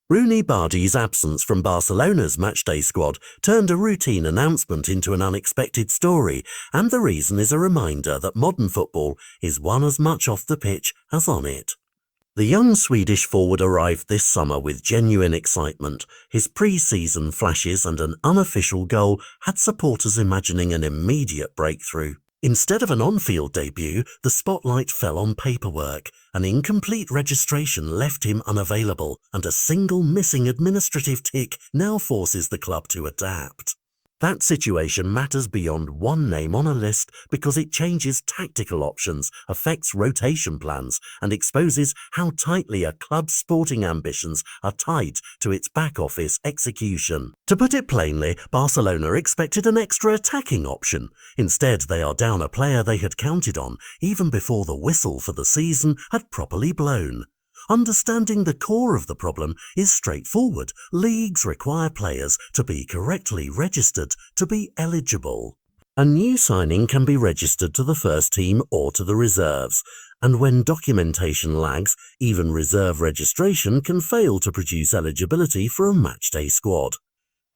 Roony Bardi's absence from Barcelona's matchday squad turned a routine announcement into an unexpected story, and the reason is a reminder that modern football is won as much off the pitch as on it. The young Swedish forward arrived this summer with genuine excitement. His pre-season flashes and an unofficial goal had supporters imagining an immediate breakthrough. Instead of an on-field debut, the spotlight fell on paperwork. An incomplete registration left him unavailable, and a single missing administrative tick now forces the club to adapt. That situation matters beyond one name on a list because it changes tactical options, affects rotation plans, and exposes how tightly a club's sporting ambitions are tied to its back-office execution. To put it plainly, Barcelona expected an extra attacking option. Instead, they are down a player they had counted on, even before the whistle for the season had properly blown. Understanding the core of the problem is straightforward. Leagues require players to be correctly registered to be eligible. A new signing can be registered to the first team or to the reserves, and when documentation lags, even reserve registration can fail to produce eligibility for a matchday squad.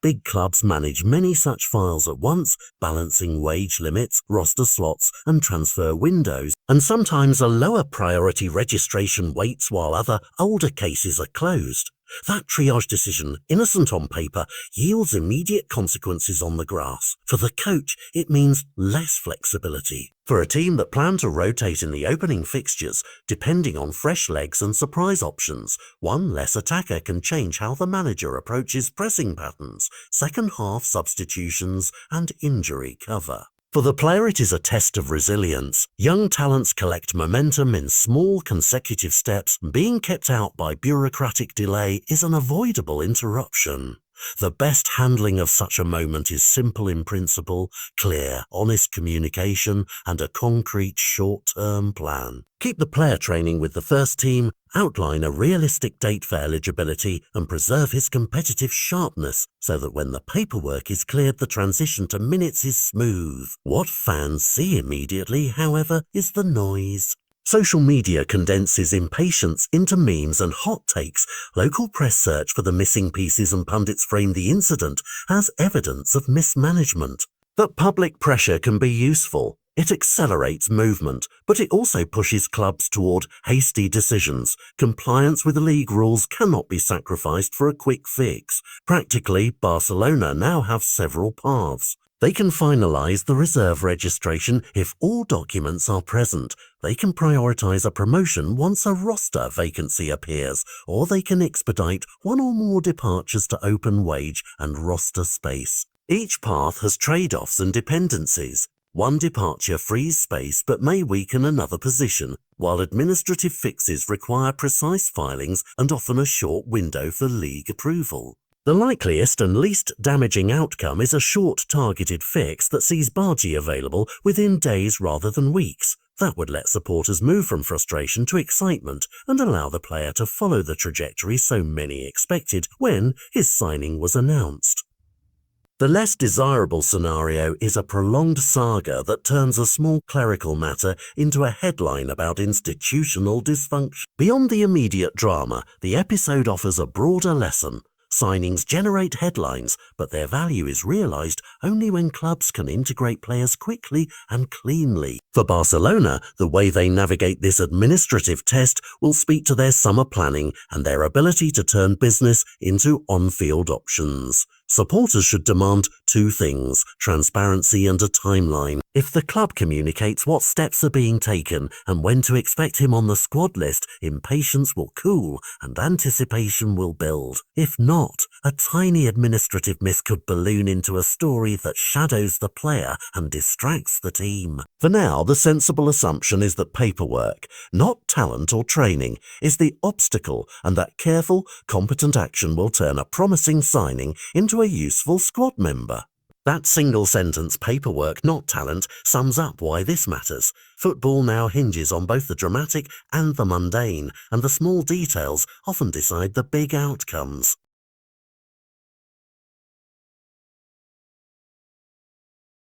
Big clubs manage many such files at once, balancing wage limits, roster slots, and transfer windows, and sometimes a lower priority registration waits while other, older cases are closed. That triage decision, innocent on paper, yields immediate consequences on the grass. For the coach, it means less flexibility. For a team that plan to rotate in the opening fixtures, depending on fresh legs and surprise options, one less attacker can change how the manager approaches pressing patterns, second-half substitutions, and injury cover. For the player, it is a test of resilience. Young talents collect momentum in small consecutive steps. Being kept out by bureaucratic delay is an avoidable interruption. The best handling of such a moment is simple in principle, clear, honest communication, and a concrete short-term plan. Keep the player training with the first team, outline a realistic date for eligibility, and preserve his competitive sharpness so that when the paperwork is cleared, the transition to minutes is smooth. What fans see immediately, however, is the noise. Social media condenses impatience into memes and hot takes. Local press search for the missing pieces and pundits frame the incident as evidence of mismanagement. But public pressure can be useful. It accelerates movement, but it also pushes clubs toward hasty decisions. Compliance with league rules cannot be sacrificed for a quick fix. Practically, Barcelona now have several paths. They can finalize the reserve registration if all documents are present. They can prioritize a promotion once a roster vacancy appears, or they can expedite one or more departures to open wage and roster space. Each path has trade-offs and dependencies. One departure frees space but may weaken another position, while administrative fixes require precise filings and often a short window for league approval. The likeliest and least damaging outcome is a short targeted fix that sees Bardi available within days rather than weeks. That would let supporters move from frustration to excitement and allow the player to follow the trajectory so many expected when his signing was announced. The less desirable scenario is a prolonged saga that turns a small clerical matter into a headline about institutional dysfunction. Beyond the immediate drama, the episode offers a broader lesson. Signings generate headlines, but their value is realized only when clubs can integrate players quickly and cleanly. For Barcelona, the way they navigate this administrative test will speak to their summer planning and their ability to turn business into on-field options. Supporters should demand two things: transparency and a timeline. If the club communicates what steps are being taken and when to expect him on the squad list, impatience will cool and anticipation will build. If not, a tiny administrative miss could balloon into a story that shadows the player and distracts the team. For now, the sensible assumption is that paperwork, not talent or training, is the obstacle, and that careful, competent action will turn a promising signing into a useful squad member. That single sentence, paperwork, not talent, sums up why this matters. Football now hinges on both the dramatic and the mundane, and the small details often decide the big outcomes.